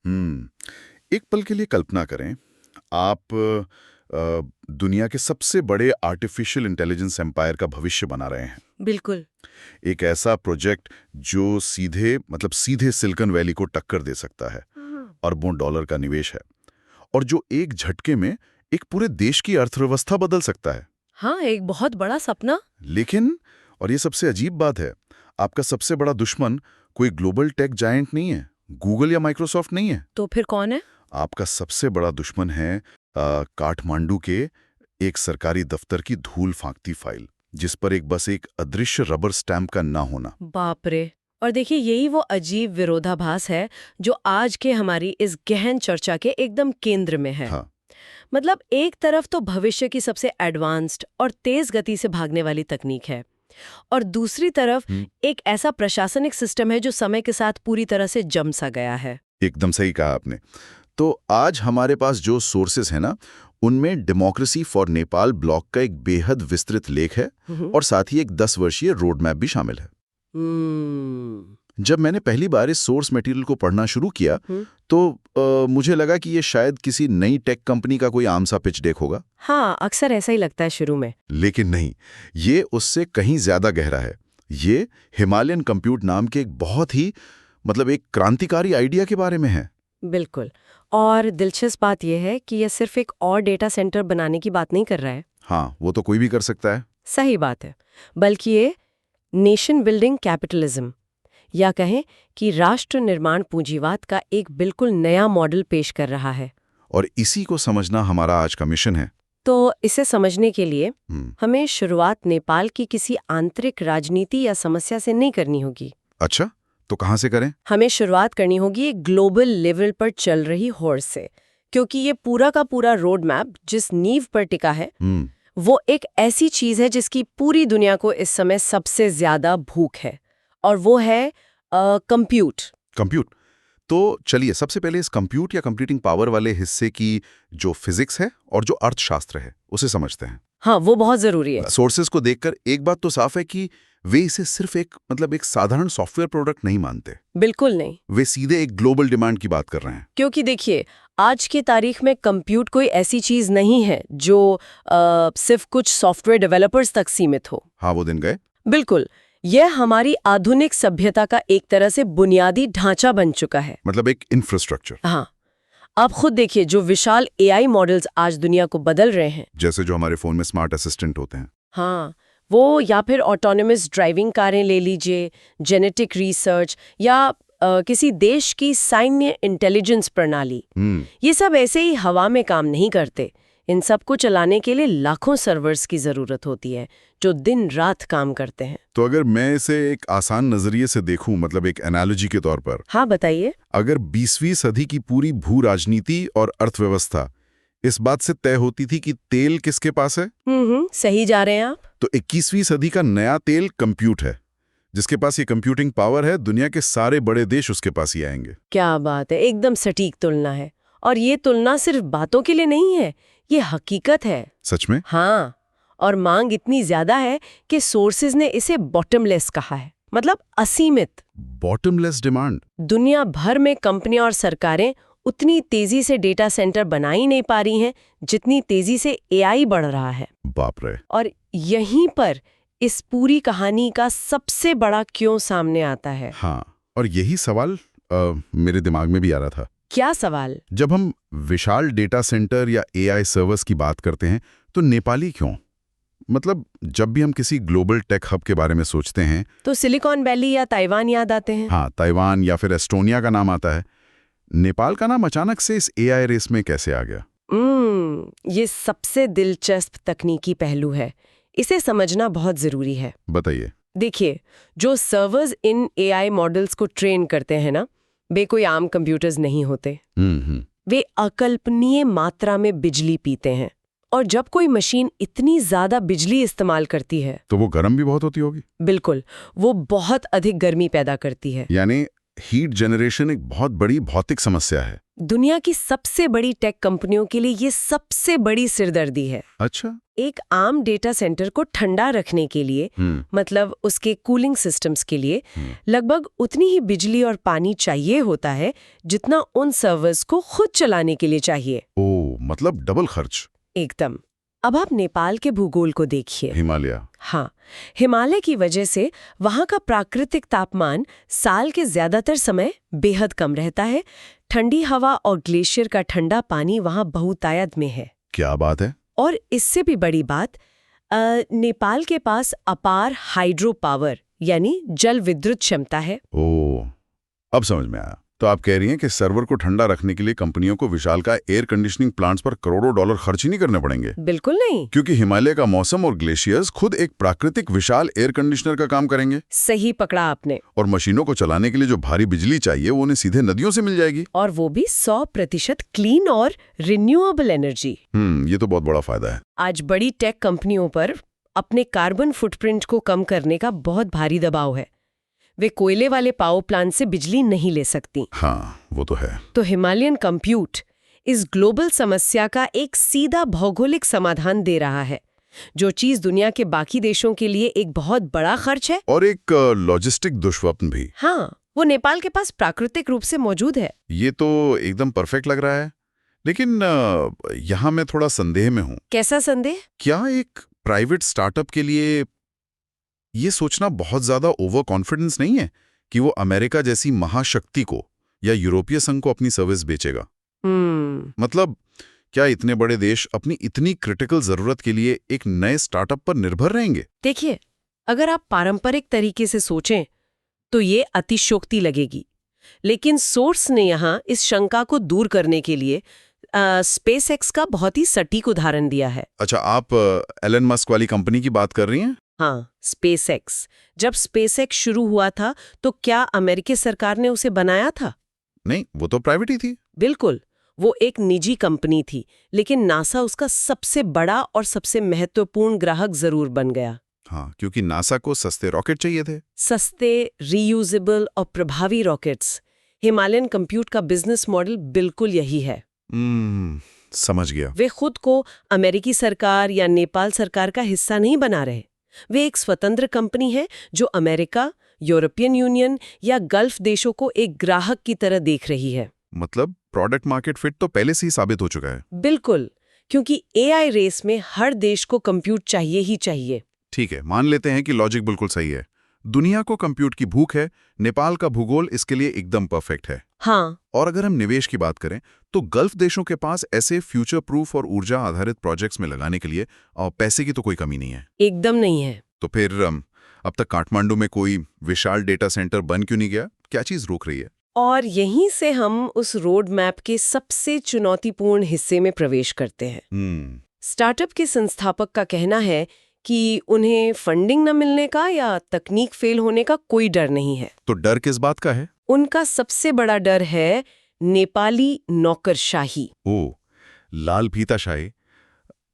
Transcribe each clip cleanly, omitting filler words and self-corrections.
एक पल के लिए कल्पना करें, आप दुनिया के सबसे बड़े आर्टिफिशियल इंटेलिजेंस एम्पायर का भविष्य बना रहे हैं। बिल्कुल। एक ऐसा प्रोजेक्ट जो सीधे सिलिकॉन वैली को टक्कर दे सकता है, अरबों डॉलर का निवेश है, और जो एक झटके में एक पूरे देश की अर्थव्यवस्था बदल सकता है। हाँ, एक बहुत बड़ा सपना। लेकिन, और ये सबसे अजीब बात है, आपका सबसे बड़ा दुश्मन कोई ग्लोबल टेक जायंट नहीं है, गूगल या माइक्रोसॉफ्ट नहीं है। तो फिर कौन है? आपका सबसे बड़ा दुश्मन है काठमांडू के एक सरकारी दफ्तर की धूल फांकती फाइल, जिस पर बस एक अदृश्य रबर स्टैंप का ना होना। बाप रे। और देखिए, यही वो अजीब विरोधाभास है जो आज के हमारी इस गहन चर्चा के एकदम केंद्र में है। हाँ। मतलब एक तरफ तो भविष्य की सबसे एडवांस्ड और तेज गति से भागने वाली तकनीक है, और दूसरी तरफ एक ऐसा प्रशासनिक सिस्टम है जो समय के साथ पूरी तरह से जम सा गया है। एकदम सही कहा आपने। तो आज हमारे पास जो सोर्सेस है ना, उनमें डेमोक्रेसी फॉर नेपाल ब्लॉग का एक बेहद विस्तृत लेख है, और साथ ही एक 10 वर्षीय रोड मैप भी शामिल है। जब मैंने पहली बार इस सोर्स मटेरियल को पढ़ना शुरू किया तो मुझे लगा कि ये शायद किसी नई टेक कंपनी का कोई आम सा पिच डेक होगा। हाँ, अक्सर ऐसा ही लगता है शुरू में। लेकिन नहीं, ये उससे कहीं ज्यादा गहरा है। ये हिमालयन कंप्यूट नाम के एक बहुत ही एक क्रांतिकारी आइडिया के बारे में है। बिल्कुल। और दिलचस्प बात यह है कि यह सिर्फ एक और डेटा सेंटर बनाने की बात नहीं कर रहा है। हाँ, वो तो कोई भी कर सकता है। सही बात है। बल्कि ये नेशन बिल्डिंग कैपिटलिज्म, या कहें कि राष्ट्र निर्माण पूंजीवाद का एक बिल्कुल नया मॉडल पेश कर रहा है। और इसी को समझना हमारा आज का मिशन है। तो इसे समझने के लिए हमें शुरुआत नेपाल की किसी आंतरिक राजनीति या समस्या से नहीं करनी होगी। अच्छा, तो कहाँ से करें? हमें शुरुआत करनी होगी एक ग्लोबल लेवल पर चल रही होड़ से, क्योंकि ये पूरा का पूरा रोड मैप जिस नींव पर टिका है वो एक ऐसी चीज है जिसकी पूरी दुनिया को इस समय सबसे ज्यादा भूख है, और वो है कंप्यूट। कंप्यूट। तो चलिए सबसे पहले इस कंप्यूट या कंप्यूटिंग पावर वाले हिस्से की जो फिजिक्स है और जो अर्थशास्त्र है उसे समझते हैं। हाँ, वो बहुत जरूरी है। सोर्सेज को देखकर एक बात तो साफ है कि वे इसे सिर्फ एक साधारण सॉफ्टवेयर प्रोडक्ट नहीं मानते। बिल्कुल नहीं। वे सीधे एक ग्लोबल डिमांड की बात कर रहे हैं। क्योंकि देखिए, आज की तारीख में कंप्यूट कोई ऐसी चीज नहीं है जो सिर्फ कुछ सॉफ्टवेयर डेवलपर्स तक सीमित हो। हाँ, वो दिन गए। बिल्कुल। यह हमारी आधुनिक सभ्यता का एक तरह से बुनियादी ढांचा बन चुका है। एक इंफ्रास्ट्रक्चर। हाँ, आप खुद देखिए, जो विशाल एआई मॉडल्स आज दुनिया को बदल रहे हैं, जैसे जो हमारे फोन में स्मार्ट असिस्टेंट होते हैं। हाँ, वो, या फिर ऑटोनोमस ड्राइविंग कारें ले लीजिए, जेनेटिक रिसर्च, या किसी देश की सैन्य इंटेलिजेंस प्रणाली, ये सब ऐसे ही हवा में काम नहीं करते। इन सब को चलाने के लिए लाखों सर्वर्स की जरूरत होती है जो दिन रात काम करते हैं। तो अगर मैं इसे एक आसान नजरिए से देखूं, एक एनालॉजी के तौर पर। हाँ, बताइए। अगर 20वीं सदी की पूरी भू राजनीति और अर्थव्यवस्था इस बात से तय होती थी कि तेल किसके पास है, सही जा रहे हैं आप। तो 21वीं सदी का नया तेल कंप्यूट है। जिसके पास ये कंप्यूटिंग पावर है, दुनिया के सारे बड़े देश उसके पास ही आएंगे। क्या बात है, एकदम सटीक तुलना है। और ये तुलना सिर्फ बातों के लिए नहीं है, ये हकीकत है। सच में? हाँ, और मांग इतनी ज्यादा है कि सोर्सेज ने इसे बॉटमलेस कहा है, मतलब असीमित। Bottomless demand. दुनिया भर में कंपनियां और सरकारें उतनी तेजी से डेटा सेंटर बना ही नहीं पा रही हैं जितनी तेजी से एआई बढ़ रहा है। बाप रे। और यहीं पर इस पूरी कहानी का सबसे बड़ा क्यों सामने आता है। हाँ, और यही सवाल मेरे दिमाग में भी आ रहा था। क्या सवाल? जब हम विशाल डेटा सेंटर या एआई सर्वर्स की बात करते हैं तो नेपाली क्यों? जब भी हम किसी ग्लोबल टेक हब के बारे में सोचते हैं तो सिलिकॉन वैली या ताइवान याद आते हैं। हाँ, ताइवान या फिर एस्टोनिया का नाम आता है। नेपाल का नाम अचानक से इस एआई रेस में कैसे आ गया? ये सबसे दिलचस्प तकनीकी पहलू है, इसे समझना बहुत जरूरी है। बताइए। देखिए, जो सर्वर्स इन एआई मॉडल्स को ट्रेन करते हैं ना, वे कोई आम कंप्यूटर्स नहीं होते। वे अकल्पनीय मात्रा में बिजली पीते हैं, और जब कोई मशीन इतनी ज्यादा बिजली इस्तेमाल करती है तो वो गर्म भी बहुत होती होगी। बिल्कुल, वो बहुत अधिक गर्मी पैदा करती है। यानी हीट जनरेशन एक बहुत बड़ी भौतिक समस्या है। दुनिया की सबसे बड़ी टेक कंपनियों के लिए ये सबसे बड़ी सिरदर्दी है। अच्छा। एक आम डेटा सेंटर को ठंडा रखने के लिए मतलब उसके कूलिंग सिस्टम्स के लिए लगभग उतनी ही बिजली और पानी चाहिए होता है जितना उन सर्वर्स को खुद चलाने के लिए चाहिए। ओह, मतलब डबल खर्च। एकदम। अब आप नेपाल के भूगोल को देखिए। हिमालय। हाँ, हिमालय की वजह से वहाँ का प्राकृतिक तापमान साल के ज्यादातर समय बेहद कम रहता है। ठंडी हवा और ग्लेशियर का ठंडा पानी वहाँ बहुतायत में है। क्या बात है। और इससे भी बड़ी बात, नेपाल के पास अपार हाइड्रो पावर यानी जल विद्युत क्षमता है। ओह, अब समझ में आया। तो आप कह रही हैं कि सर्वर को ठंडा रखने के लिए कंपनियों को विशालकाय एयर कंडीशनिंग प्लांट्स पर करोड़ों डॉलर खर्च ही नहीं करने पड़ेंगे। बिल्कुल नहीं, क्योंकि हिमालय का मौसम और ग्लेशियर्स खुद एक प्राकृतिक विशाल एयर कंडीशनर का काम करेंगे। सही पकड़ा आपने। और मशीनों को चलाने के लिए जो भारी बिजली चाहिए वो उन्हें सीधे नदियों से मिल जाएगी। और वो भी 100% क्लीन और रिन्यूएबल एनर्जी। ये तो बहुत बड़ा फायदा है। आज बड़ी टेक कंपनियों पर अपने कार्बन फुटप्रिंट को कम करने का बहुत भारी दबाव है। वे कोयले वाले पावर प्लांट से बिजली नहीं ले सकती। हाँ, वो तो है। तो हिमालयन कंप्यूट इस ग्लोबल समस्या का एक सीधा भौगोलिक समाधान दे रहा है, जो चीज दुनिया के बाकी देशों के लिए एक बहुत बड़ा खर्च है और एक लॉजिस्टिक दुष्वप्न भी। हाँ, वो नेपाल के पास प्राकृतिक रूप से मौजूद है। ये तो एकदम परफेक्ट लग रहा है। लेकिन यहाँ मैं थोड़ा संदेह में हूँ। कैसा संदेह? क्या एक प्राइवेट स्टार्टअप के लिए ये सोचना बहुत ज्यादा ओवर कॉन्फिडेंस नहीं है कि वो अमेरिका जैसी महाशक्ति को या यूरोपीय संघ को अपनी सर्विस बेचेगा? मतलब क्या इतने बड़े देश अपनी इतनी क्रिटिकल जरूरत के लिए एक नए स्टार्टअप पर निर्भर रहेंगे? देखिए, अगर आप पारंपरिक तरीके से सोचें तो ये अतिशयोक्ति लगेगी, लेकिन सोर्स ने यहाँ इस शंका को दूर करने के लिए स्पेसएक्स का बहुत ही सटीक उदाहरण दिया है। अच्छा, आप एलन मस्क वाली कंपनी की बात कर रही हैं? हाँ, स्पेसएक्स। जब स्पेसएक्स शुरू हुआ था तो क्या अमेरिकी सरकार ने उसे बनाया था? नहीं, वो तो प्राइवेट ही थी। बिल्कुल, वो एक निजी कंपनी थी, लेकिन नासा उसका सबसे बड़ा और सबसे महत्वपूर्ण ग्राहक जरूर बन गया। हाँ, क्योंकि नासा को सस्ते रॉकेट चाहिए थे। सस्ते, रीयूजेबल और प्रभावी रॉकेट्स। हिमालयन कंप्यूट का बिजनेस मॉडल बिल्कुल यही है। समझ गया। वे खुद को अमेरिकी सरकार या नेपाल सरकार का हिस्सा नहीं बना रहे। वे एक स्वतंत्र कंपनी है जो अमेरिका, यूरोपियन यूनियन या गल्फ देशों को एक ग्राहक की तरह देख रही है। मतलब प्रोडक्ट मार्केट फिट तो पहले से ही साबित हो चुका है। बिल्कुल, क्योंकि एआई रेस में हर देश को कंप्यूट चाहिए ही चाहिए। ठीक है, मान लेते हैं कि लॉजिक बिल्कुल सही है। दुनिया को कंप्यूट की भूख है, नेपाल का भूगोल इसके लिए एकदम परफेक्ट है। हाँ। और अगर हम निवेश की बात करें तो गल्फ देशों के पास ऐसे फ्यूचर प्रूफ और ऊर्जा आधारित प्रोजेक्ट्स में लगाने के लिए पैसे की तो कोई कमी नहीं है। एकदम नहीं है। तो फिर अब तक काठमांडू में कोई विशाल डेटा सेंटर बन क्यों नहीं गया? क्या चीज रोक रही है? और यहीं से हम उस रोड मैप के सबसे चुनौतीपूर्ण हिस्से में प्रवेश करते हैं। स्टार्टअप के संस्थापक का कहना है कि उन्हें फंडिंग न मिलने का या तकनीक फेल होने का कोई डर नहीं है। तो डर किस बात का है? उनका सबसे बड़ा डर है नेपाली नौकरशाही। ओह, लाल फीताशाही।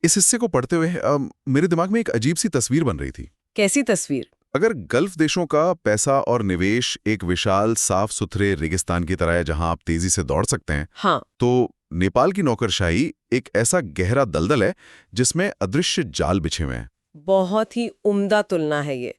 इस हिस्से को पढ़ते हुए मेरे दिमाग में एक अजीब सी तस्वीर बन रही थी। कैसी तस्वीर? अगर गल्फ देशों का पैसा और निवेश एक विशाल साफ सुथरे रेगिस्तान की तरह है जहां आप तेजी से दौड़ सकते हैं, हाँ, तो नेपाल की नौकरशाही एक ऐसा गहरा दलदल है जिसमें अदृश्य जाल बिछे हुए हैं। बहुत ही उम्दा तुलना है ये।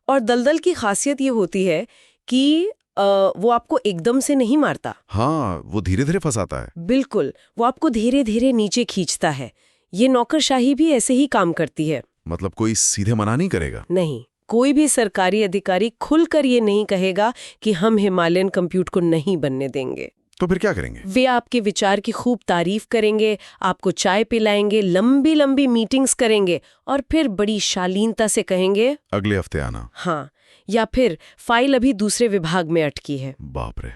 और दलदल की खासियत ये होती है कि वो आपको एकदम से नहीं मारता। हाँ, वो धीरे धीरे फंसाता है। बिल्कुल, वो आपको धीरे धीरे नीचे खींचता है। ये नौकरशाही भी ऐसे ही काम करती है। मतलब कोई सीधे मना नहीं करेगा? नहीं, कोई भी सरकारी अधिकारी खुलकर ये नहीं कहेगा कि हम हिमालयन कंप्यूट को नहीं बनने देंगे। तो फिर क्या करेंगे? वे आपके विचार की खूब तारीफ करेंगे, आपको चाय पिलाएंगे, लंबी लंबी मीटिंग्स करेंगे और फिर बड़ी शालीनता से कहेंगे अगले हफ्ते आना। हाँ, या फिर फाइल अभी दूसरे विभाग में अटकी है। बाप रे।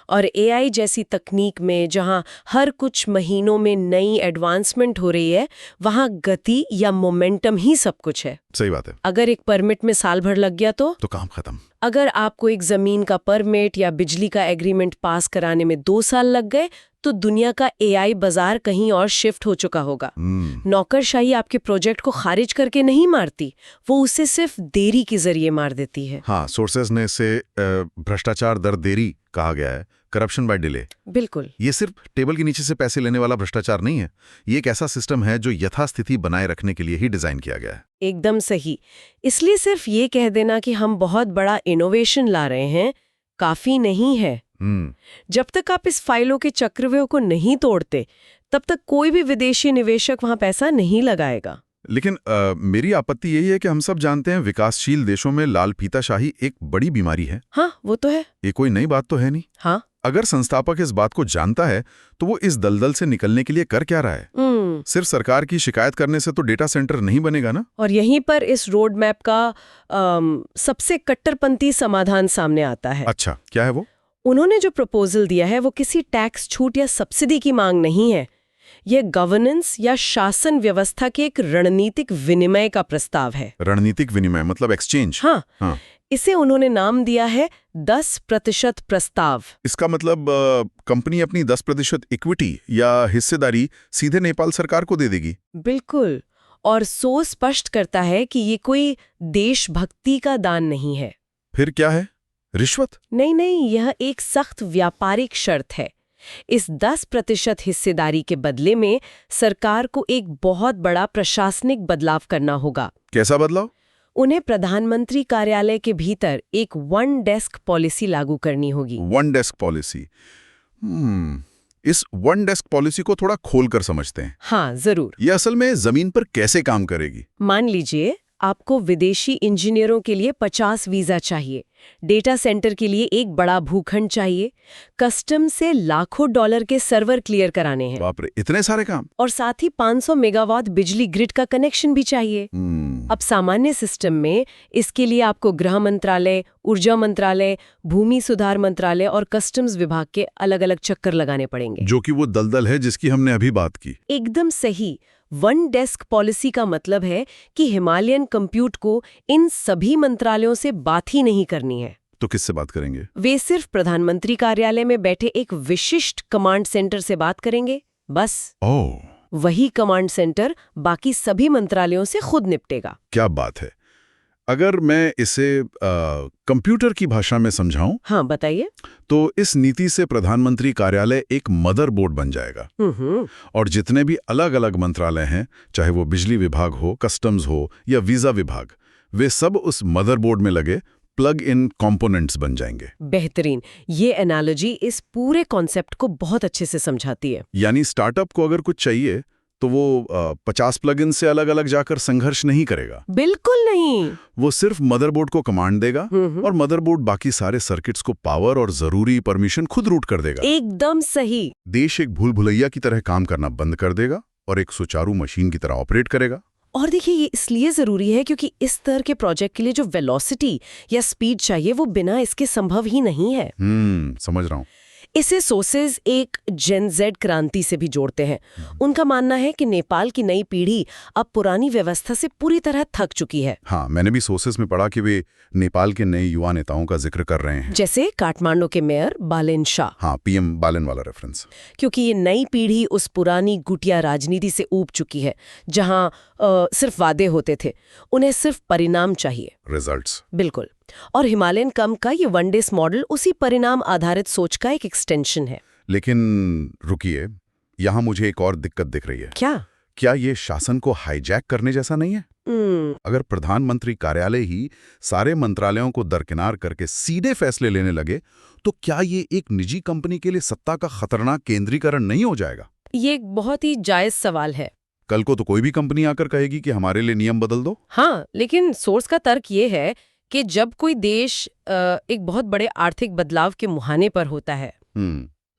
और एआई जैसी तकनीक में जहां हर कुछ महीनों में नई एडवांसमेंट हो रही है, वहां गति या मोमेंटम ही सब कुछ है। सही बात है। अगर एक परमिट में साल भर लग गया तो काम खत्म। अगर आपको एक जमीन का परमिट या बिजली का एग्रीमेंट पास कराने में 2 साल लग गए तो दुनिया का एआई बाजार कहीं और शिफ्ट हो चुका होगा। नौकरशाही आपके प्रोजेक्ट को खारिज करके नहीं मारती, वो उसे सिर्फ देरी के जरिए मार देती है। हाँ, सोर्सेज ने इसे भ्रष्टाचार दर देरी कहा गया है, करप्शन बाय डिले। बिल्कुल। ये सिर्फ टेबल के नीचे से पैसे लेने वाला भ्रष्टाचार नहीं है, ये एक ऐसा सिस्टम है जो यथास्थिति बनाए रखने के लिए ही डिजाइन किया गया है। एकदम सही। इसलिए सिर्फ ये कह देना कि हम बहुत बड़ा इनोवेशन ला रहे हैं काफी नहीं है। जब तक आप इस फाइलों के चक्रव्यूह को नहीं तोड़ते, तब तक कोई भी विदेशी निवेशक वहां पैसा नहीं लगाएगा। लेकिन मेरी आपत्ति यही है कि हम सब जानते हैं विकासशील देशों में लाल फीताशाही एक बड़ी बीमारी है। हाँ, वो तो है। ये कोई नई बात तो है नहीं। हाँ। अगर संस्थापक इस बात को जानता है तो वो इस दलदल से निकलने के लिए कर क्या रहा है? सिर्फ सरकार की शिकायत करने से तो डेटा सेंटर नहीं बनेगा ना। और यहीं पर इस रोड मैप का सबसे कट्टरपंथी समाधान सामने आता है। अच्छा, क्या है वो? उन्होंने जो प्रपोजल दिया है वो किसी टैक्स छूट या सब्सिडी की मांग नहीं है। यह गवर्नेंस या शासन व्यवस्था के एक रणनीतिक विनिमय का प्रस्ताव है। रणनीतिक विनिमय मतलब एक्सचेंज? हाँ। इसे उन्होंने नाम दिया है 10% प्रस्ताव। इसका मतलब कंपनी अपनी 10% इक्विटी या हिस्सेदारी सीधे नेपाल सरकार को दे देगी? बिल्कुल। और सो स्पष्ट करता है कि ये कोई देशभक्ति का दान नहीं है। फिर क्या है? रिश्वत? नहीं, यह एक सख्त व्यापारिक शर्त है। इस 10% हिस्सेदारी के बदले में सरकार को एक बहुत बड़ा प्रशासनिक बदलाव करना होगा। कैसा बदलाव? उन्हें प्रधानमंत्री कार्यालय के भीतर एक वन डेस्क पॉलिसी लागू करनी होगी। One desk policy? इस वन डेस्क पॉलिसी को थोड़ा खोलकर समझते हैं। हाँ, जरूर। ये असल में जमीन पर कैसे काम करेगी? मान लीजिए आपको विदेशी इंजीनियरों के लिए 50 वीजा चाहिए, डेटा सेंटर के लिए एक बड़ा भूखंड चाहिए, कस्टम से लाखों डॉलर के सर्वर क्लियर कराने हैं। बाप रे, इतने सारे काम! और साथ ही 500 मेगावाट बिजली ग्रिड का कनेक्शन भी चाहिए। अब सामान्य सिस्टम में इसके लिए आपको गृह मंत्रालय, ऊर्जा मंत्रालय, भूमि सुधार मंत्रालय और कस्टम्स विभाग के अलग-अलग चक्कर लगाने पड़ेंगे। जो कि वो दलदल है जिसकी हमने अभी बात की। एकदम सही। वन डेस्क पॉलिसी का मतलब है कि हिमालयन कंप्यूट को इन सभी मंत्रालयों से बात ही नहीं करनी है। तो किससे बात करेंगे? वे सिर्फ प्रधानमंत्री कार्यालय में बैठे एक विशिष्ट कमांड सेंटर से बात करेंगे, बस। वही कमांड सेंटर बाकी सभी मंत्रालयों से खुद निपटेगा। क्या बात है! अगर मैं इसे कंप्यूटर की भाषा में समझाऊं? हाँ, बताइए। तो इस नीति से प्रधानमंत्री कार्यालय एक मदरबोर्ड बन जाएगा। और जितने भी अलग अलग मंत्रालय हैं, चाहे वो बिजली विभाग हो, कस्टम्स हो या वीजा विभाग, वे सब उस मदरबोर्ड में लगे प्लग इन कंपोनेंट्स बन जाएंगे। बेहतरीन। ये एनालॉजी इस पूरे कॉन्सेप्ट को बहुत अच्छे से समझाती है। यानी स्टार्टअप को अगर कुछ चाहिए तो वो 50 प्लगइन से अलग अलग जाकर संघर्ष नहीं करेगा। बिल्कुल नहीं। वो सिर्फ मदरबोर्ड को कमांड देगा और मदरबोर्ड बाकी सारे सर्किट्स को पावर और जरूरी परमिशन खुद रूट कर देगा। एकदम सही। देश एक भूल भुलैया की तरह काम करना बंद कर देगा और एक सुचारू मशीन की तरह ऑपरेट करेगा। और देखिए, ये इसलिए जरूरी है क्योंकि इस तरह के प्रोजेक्ट के लिए जो वेलोसिटी या स्पीड चाहिए वो बिना इसके संभव ही नहीं है। समझ रहा हूँ। इसे सोर्सेज एक जेन जेड क्रांति से भी जोड़ते हैं। उनका मानना है कि नेपाल की नई पीढ़ी अब पुरानी व्यवस्था से पूरी तरह थक चुकी है। हाँ, मैंने भी सोर्सेज में पढ़ा कि वे नेपाल के नए युवा नेताओं का जिक्र कर रहे हैं, जैसे काठमांडू के मेयर बालेन शाह। हाँ, पीएम बालेन वाला रेफरेंस। क्योंकि ये नई पीढ़ी उस पुरानी गुटिया राजनीति से ऊब चुकी है, जहां सिर्फ वादे होते थे। उन्हें सिर्फ परिणाम चाहिए, रिजल्ट्स। बिल्कुल। और हिमालयन कम का ये वन डेस मॉडल उसी परिणाम आधारित सोच का एक एक्सटेंशन है। लेकिन रुकिए, यहाँ मुझे एक और दिक्कत दिख रही है। क्या ये शासन को हाईजैक करने जैसा नहीं है? अगर प्रधानमंत्री कार्यालय ही सारे मंत्रालयों को दरकिनार करके सीधे फैसले लेने लगे तो क्या ये एक निजी कंपनी के लिए सत्ता का खतरनाक केंद्रीकरण नहीं हो जाएगा? ये एक बहुत ही जायज सवाल है। कल को तो कोई भी कंपनी आकर कहेगी कि हमारे लिए नियम बदल दो। हाँ, लेकिन सोर्स का तर्क ये है कि जब कोई देश एक बहुत बड़े आर्थिक बदलाव के मुहाने पर होता है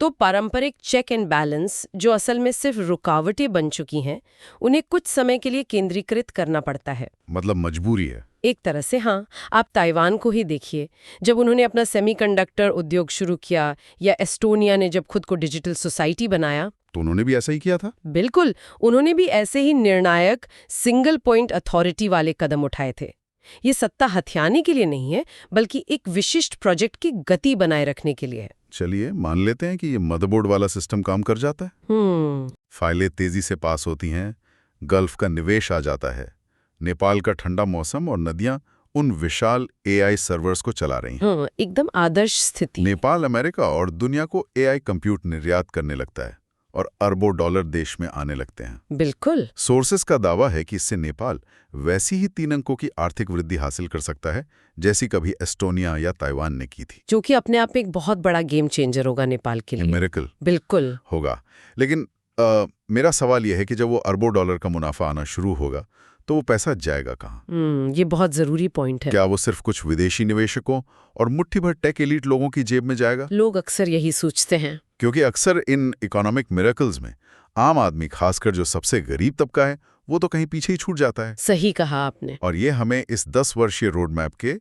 तो पारंपरिक चेक एंड बैलेंस, जो असल में सिर्फ रुकावटें बन चुकी हैं, उन्हें कुछ समय के लिए केंद्रीकृत करना पड़ता है। मतलब मजबूरी है एक तरह से। हाँ, आप ताइवान को ही देखिए। जब उन्होंने अपना सेमीकंडक्टर उद्योग शुरू किया, या एस्टोनिया ने जब खुद को डिजिटल सोसाइटी बनाया, तो उन्होंने भी ऐसा ही किया था। बिल्कुल, उन्होंने भी ऐसे ही निर्णायक सिंगल पॉइंट अथॉरिटी वाले कदम उठाए थे। ये सत्ता हथियाने के लिए नहीं है, बल्कि एक विशिष्ट प्रोजेक्ट की गति बनाए रखने के लिए है। चलिए मान लेते हैं कि ये मदरबोर्ड वाला सिस्टम काम कर जाता है। फाइलें तेजी से पास होती हैं, गल्फ का निवेश आ जाता है, नेपाल का ठंडा मौसम और नदियां उन विशाल एआई सर्वर्स को चला रही हैं। एकदम आदर्श स्थिति। नेपाल अमेरिका और दुनिया को एआई कंप्यूट निर्यात करने लगता है और अरबों डॉलर देश में आने लगते हैं। बिल्कुल। सोर्सेस का दावा है कि इससे नेपाल वैसी ही 3 अंकों की आर्थिक वृद्धि हासिल कर सकता है जैसी कभी एस्टोनिया या ताइवान ने की थी, जो कि अपने आप में एक बहुत बड़ा गेम चेंजर होगा नेपाल के लिए। मिरेकल बिल्कुल होगा। लेकिन मेरा सवाल यह है कि जब वो अरबों डॉलर का मुनाफा आना शुरू होगा तो वो पैसा जाएगा कहाँ? ये बहुत जरूरी पॉइंट है। क्या वो सिर्फ कुछ विदेशी निवेशकों और मुट्ठी भर टेक एलीट लोगों की जेब में जाएगा? लोग अक्सर यही सोचते हैं, क्योंकि अक्सर इन इकोनॉमिक मिरेकल्स में आम आदमी, खासकर जो सबसे गरीब तबका है, वो तो कहीं पीछे ही छूट जाता है। सही कहा आपने। और ये हमें इस 10 वर्षीय रोड मैप के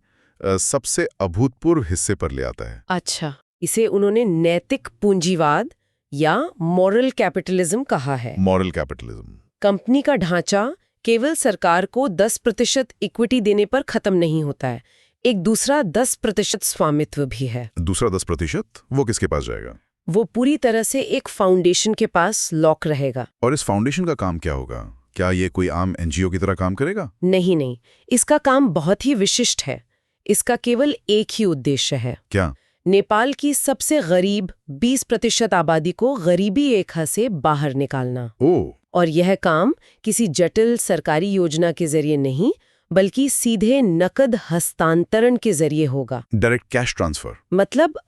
सबसे अभूतपूर्व हिस्से पर ले आता है। अच्छा, इसे उन्होंने नैतिक पूंजीवाद या मॉरल कैपिटलिज्म कहा है। Moral capitalism. कंपनी का ढांचा केवल सरकार को 10% इक्विटी देने पर खत्म नहीं होता है, एक दूसरा 10% स्वामित्व भी है। दूसरा 10% वो किसके पास जाएगा? वो पूरी तरह से एक फाउंडेशन के पास लॉक रहेगा। और इस फाउंडेशन का काम क्या होगा? क्या ये कोई आम एनजीओ की तरह काम करेगा? नहीं, इसका काम बहुत ही विशिष्ट है। इसका केवल एक ही उद्देश्य है। क्या? नेपाल की सबसे गरीब 20% आबादी को गरीबी रेखा से बाहर निकालना। और यह काम किसी जटिल सरकारी योजना के जरिए नहीं, बल्कि सीधे नकद हस्तांतरण के जरिए होगा। Direct cash transfer. मतलब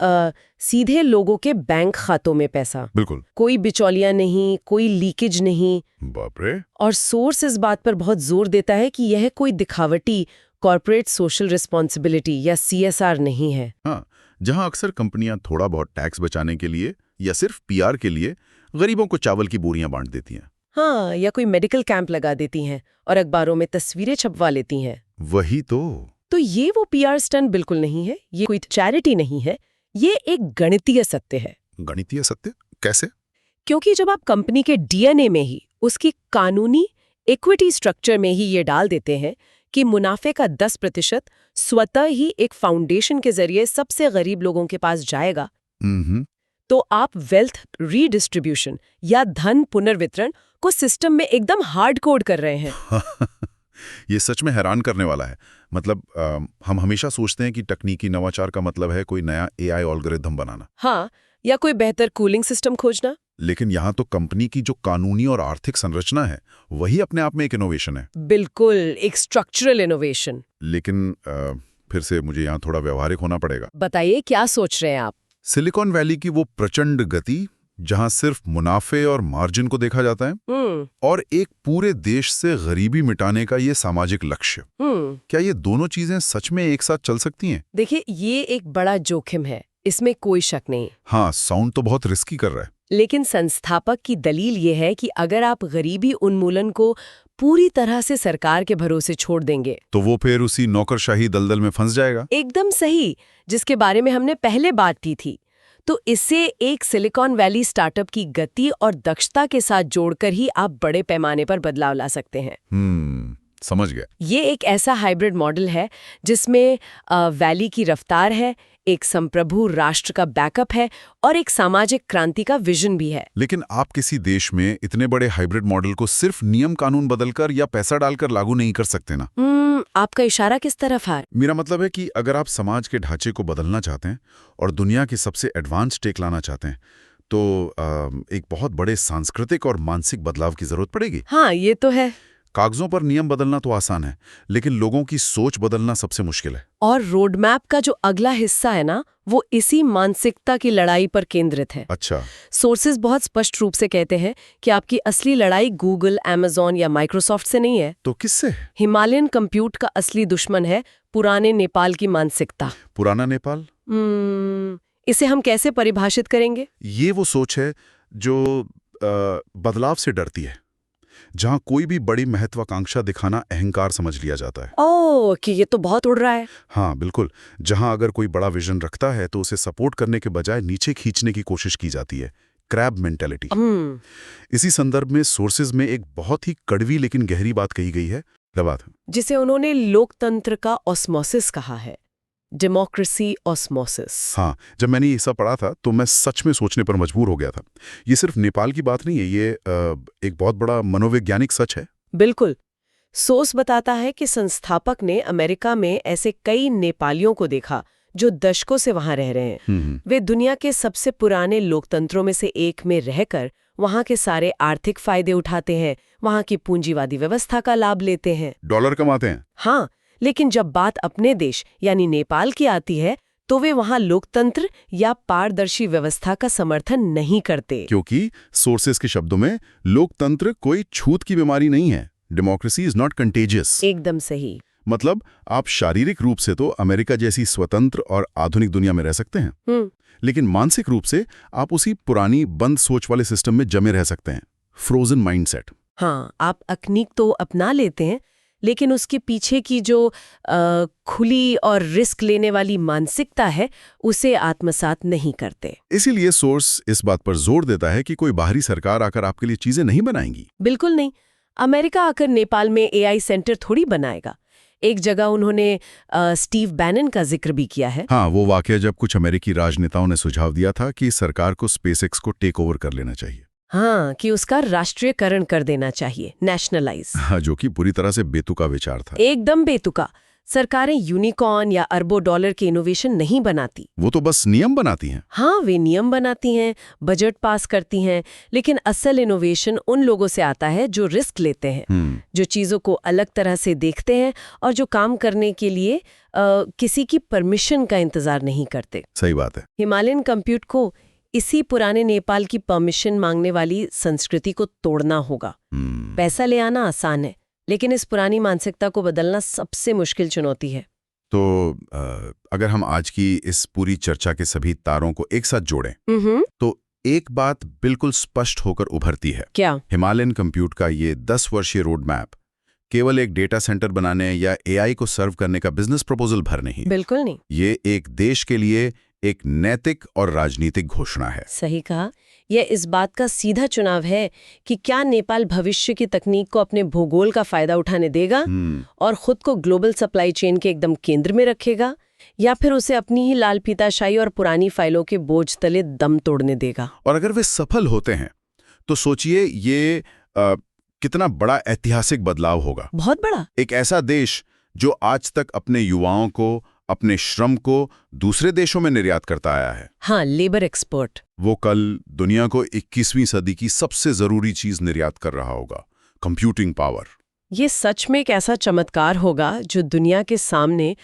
सीधे लोगों के बैंक खातों में पैसा। बिल्कुल। कोई बिचौलिया नहीं, कोई लीकेज नहीं। बाप रे। और सोर्स इस बात पर बहुत जोर देता है कि यह कोई दिखावटी कॉर्पोरेट सोशल रिस्पॉन्सिबिलिटी या CSR नहीं है। हाँ, जहां अक्सर कंपनियां थोड़ा बहुत टैक्स बचाने के लिए या सिर्फ PR के लिए गरीबों को चावल की बोरियां बांट देती हैं। हाँ, या कोई मेडिकल कैंप लगा देती हैं और अखबारों में तस्वीरें छपवा लेती हैं। वही तो ये वो PR स्टंट बिल्कुल नहीं है, ये कोई चैरिटी नहीं है, ये एक गणितीय सत्य है। गणितीय सत्य कैसे? क्योंकि जब आप कंपनी के DNA में ही, उसकी कानूनी इक्विटी स्ट्रक्चर में ही ये डाल देते हैं कि मुनाफे का 10% स्वतः ही एक फाउंडेशन के जरिए सबसे गरीब लोगों के पास जाएगा, तो आप वेल्थ रीडिस्ट्रीब्यूशन या धन पुनर्वितरण को सिस्टम में एकदम हार्ड कोड कर रहे हैं। ये सच में हैरान करने वाला है। मतलब हम हमेशा सोचते हैं कि तकनीकी नवाचार का मतलब है कोई नया AI एल्गोरिथम बनाना। हाँ, या कोई बेहतर कूलिंग सिस्टम खोजना। लेकिन यहाँ तो कंपनी की जो कानूनी और आर्थिक संरचना है वही अपने आप में एक इनोवेशन है। बिल्कुल, एक स्ट्रक्चरल इनोवेशन। लेकिन फिर से मुझे यहाँ थोड़ा व्यवहारिक होना पड़ेगा। बताइए, क्या सोच रहे हैं आप? सिलिकॉन वैली की वो प्रचंड गति जहां सिर्फ मुनाफे और मार्जिन को देखा जाता है, और एक पूरे देश से गरीबी मिटाने का ये सामाजिक लक्ष्य, क्या ये दोनों चीजें सच में एक साथ चल सकती हैं? देखिए, ये एक बड़ा जोखिम है, इसमें कोई शक नहीं। हाँ, साउंड तो बहुत रिस्की कर रहा है। लेकिन संस्थापक की दलील ये है कि अगर आप गरीबी उन्मूलन को पूरी तरह से सरकार के भरोसे छोड़ देंगे तो वो फिर उसी नौकरशाही दलदल में फंस जाएगा। एकदम सही, जिसके बारे में हमने पहले बात की थी। तो इससे एक सिलिकॉन वैली स्टार्टअप की गति और दक्षता के साथ जोड़कर ही आप बड़े पैमाने पर बदलाव ला सकते हैं। समझ गया। ये एक ऐसा हाइब्रिड मॉडल है जिसमें वैली की रफ्तार है, एक संप्रभु राष्ट्र का बैकअप है और एक सामाजिक क्रांति का विजन भी है। लेकिन आप किसी देश में इतने बड़े हाइब्रिड मॉडल को सिर्फ नियम कानून बदलकर या पैसा डालकर लागू नहीं कर सकते ना। आपका इशारा किस तरफ है? मेरा मतलब है कि अगर आप समाज के ढांचे को बदलना चाहते हैं और दुनिया की सबसे एडवांस टेक लाना चाहते हैं तो एक बहुत बड़े सांस्कृतिक और मानसिक बदलाव की जरूरत पड़ेगी। हाँ, ये तो है। कागजों पर नियम बदलना तो आसान है, लेकिन लोगों की सोच बदलना सबसे मुश्किल है। और रोड मैप का जो अगला हिस्सा है ना, वो इसी मानसिकता की लड़ाई पर केंद्रित है। अच्छा। सोर्सेज बहुत स्पष्ट रूप से कहते हैं कि आपकी असली लड़ाई गूगल, अमेज़न या माइक्रोसॉफ्ट से नहीं है। तो किससे? हिमालयन कंप्यूट का असली दुश्मन है पुराने नेपाल की मानसिकता। पुराना नेपाल? इसे हम कैसे परिभाषित करेंगे? ये वो सोच है जो बदलाव से डरती है, जहां कोई भी बड़ी महत्वाकांक्षा दिखाना अहंकार समझ लिया जाता है। ओह, कि ये तो बहुत उड़ रहा है। हाँ बिल्कुल, जहां अगर कोई बड़ा विजन रखता है तो उसे सपोर्ट करने के बजाय नीचे खींचने की कोशिश की जाती है। Crab mentality. इसी संदर्भ में सोर्सेज में एक बहुत ही कड़वी लेकिन गहरी बात कही गई है क्या बात है। जिसे उन्होंने लोकतंत्र का ऑस्मोसिस कहा है, डेमोक्रेसी ऑस्मोसिस। हाँ, जब मैंने ये सब पढ़ा था तो मैं सच में सोचने पर मजबूर हो गया था। ये सिर्फ नेपाल की बात नहीं है, ये एक बहुत बड़ा मनोवैज्ञानिक सच है। बिल्कुल। सोर्स बताता है कि संस्थापक ने अमेरिका में ऐसे कई नेपालियों को देखा जो दशकों से वहां रह रहे हैं। वे दुनिया के सबसे पुराने लोकतंत्रों में से एक में रहकर वहां के सारे आर्थिक फायदे उठाते हैं, वहां की पूंजीवादी व्यवस्था का लाभ लेते हैं, डॉलर कमाते हैं। हाँ, लेकिन जब बात अपने देश यानी नेपाल की आती है तो वे वहां लोकतंत्र या पारदर्शी व्यवस्था का समर्थन नहीं करते। क्योंकि सोर्सेस के शब्दों में लोकतंत्र कोई छूत की बीमारी नहीं है। Democracy is not contagious. एकदम सही। मतलब आप शारीरिक रूप से तो अमेरिका जैसी स्वतंत्र और आधुनिक दुनिया में रह सकते हैं, लेकिन मानसिक रूप से आप उसी पुरानी बंद सोच वाले सिस्टम में जमे रह सकते हैं, फ्रोजन माइंडसेट। हाँ, आप तकनीक तो अपना लेते हैं, लेकिन उसके पीछे की जो खुली और रिस्क लेने वाली मानसिकता है उसे आत्मसात नहीं करते। इसीलिए सोर्स इस बात पर जोर देता है कि कोई बाहरी सरकार आकर आपके लिए चीजें नहीं बनाएंगी। बिल्कुल नहीं। अमेरिका आकर नेपाल में एआई सेंटर थोड़ी बनाएगा। एक जगह उन्होंने स्टीव बैनन का जिक्र भी किया है। हाँ, वो वाकया जब कुछ अमेरिकी राजनेताओं ने सुझाव दिया था कि सरकार को स्पेसएक्स को टेक ओवर कर लेना चाहिए। हाँ, कि उसका राष्ट्रीयकरण कर देना चाहिए, नेशनलाइज। हाँ, जो कि पूरी तरह से बेतुका विचार था। एकदम बेतुका। सरकारें यूनिकॉर्न या अरबों डॉलर के इनोवेशन नहीं बनाती, वो तो बस नियम बनाती हैं। हाँ, वे नियम बनाती हैं, बजट पास करती हैं, लेकिन असल इनोवेशन उन लोगों से आता है जो रिस्क लेते हैं, जो चीजों को अलग तरह से देखते हैं और जो काम करने के लिए किसी की परमिशन का इंतजार नहीं करते। सही बात है। हिमालयन कंप्यूट को इसी पुराने नेपाल की परमिशन मांगने वाली संस्कृति को तोड़ना होगा। पैसा ले आना आसान है, लेकिन इस पुरानी मानसिकता को बदलना सबसे मुश्किल चुनौती है। तो अगर हम आज की इस पूरी चर्चा के सभी तारों को एक साथ जोड़ें, तो एक बात बिल्कुल स्पष्ट होकर उभरती है। क्या? हिमालयन कंप्यूट का ये 10 वर्षीय रोड मैप केवल एक डेटा सेंटर बनाने या एआई को सर्व करने का बिजनेस प्रपोजल भर नहीं। बिल्कुल नहीं। ये एक देश के लिए एक नैतिक और राजनीतिक घोषणा है। सही कहा। यह इस बात का सीधा चुनाव है कि क्या नेपाल भविष्य की तकनीक को अपने भूगोल का फायदा उठाने देगा और खुद को ग्लोबल सप्लाई चेन के एकदम केंद्र में रखेगा, या फिर उसे अपनी ही लाल फीताशाही और पुरानी फाइलों के बोझ तले दम तोड़ने देगा। और अगर वे सफल होते हैं तो सोचिए ये कितना बड़ा ऐतिहासिक बदलाव होगा। बहुत बड़ा। एक ऐसा देश जो आज तक अपने युवाओं को, अपने श्रम को दूसरे देशों में निर्यात करता आया है। हाँ, लेबर एक्सपोर्ट। वो कल दुनिया को 21वीं सदी की सबसे जरूरी चीज निर्यात कर रहा होगा, कंप्यूटिंग पावर। ये सच में एक ऐसा चमत्कार होगा जो दुनिया के सामने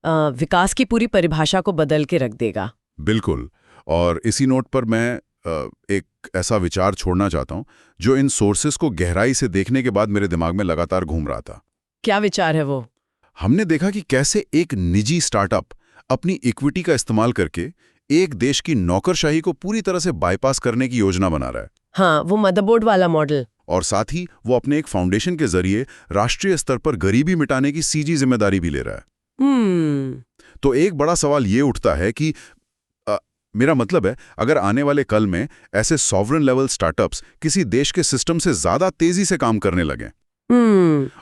विकास की पूरी परिभाषा को बदल के रख देगा। बिल्कुल। और इसी नोट पर मैं एक ऐसा विचार छोड़ना चाहता हूं जो इन सोर्सेस को गहराई से देखने के बाद मेरे दिमाग में लगातार घूम रहा था। क्या विचार है वो? हमने देखा कि कैसे एक निजी स्टार्टअप अपनी इक्विटी का इस्तेमाल करके एक देश की नौकरशाही को पूरी तरह से बाईपास करने की योजना बना रहा है। हाँ, वो मदरबोर्ड वाला मॉडल। और साथ ही वो अपने एक फाउंडेशन के जरिए राष्ट्रीय स्तर पर गरीबी मिटाने की सीजी जिम्मेदारी भी ले रहा है। तो एक बड़ा सवाल ये उठता है कि मेरा मतलब है, अगर आने वाले कल में ऐसे सॉवरेन लेवल स्टार्टअप्स किसी देश के सिस्टम से ज्यादा तेजी से काम करने लगे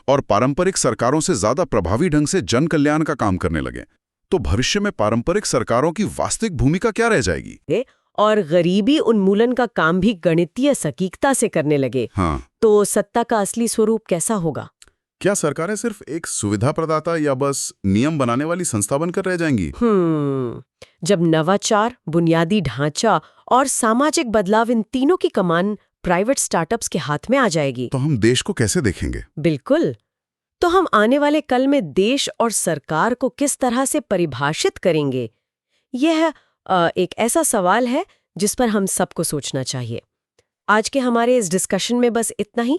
और पारंपरिक सरकारों से ज्यादा प्रभावी ढंग से जन कल्याण का काम करने लगे, तो भविष्य में पारंपरिक सरकारों की वास्तविक भूमिका क्या रह जाएगी? और गरीबी उन्मूलन का काम भी गणितीय सटीकता से करने लगे। हाँ। तो सत्ता का असली स्वरूप कैसा होगा? क्या सरकारें सिर्फ एक सुविधा प्रदाता या बस नियम बनाने वाली संस्था बनकर रह जाएंगी? जब नवाचार, बुनियादी ढांचा और सामाजिक बदलाव, इन तीनों की कमान प्राइवेट स्टार्टअप्स के हाथ में आ जाएगी, तो हम देश को कैसे देखेंगे? बिल्कुल। तो हम आने वाले कल में देश और सरकार को किस तरह से परिभाषित करेंगे? यह एक ऐसा सवाल है जिस पर हम सबको सोचना चाहिए। आज के हमारे इस डिस्कशन में बस इतना ही।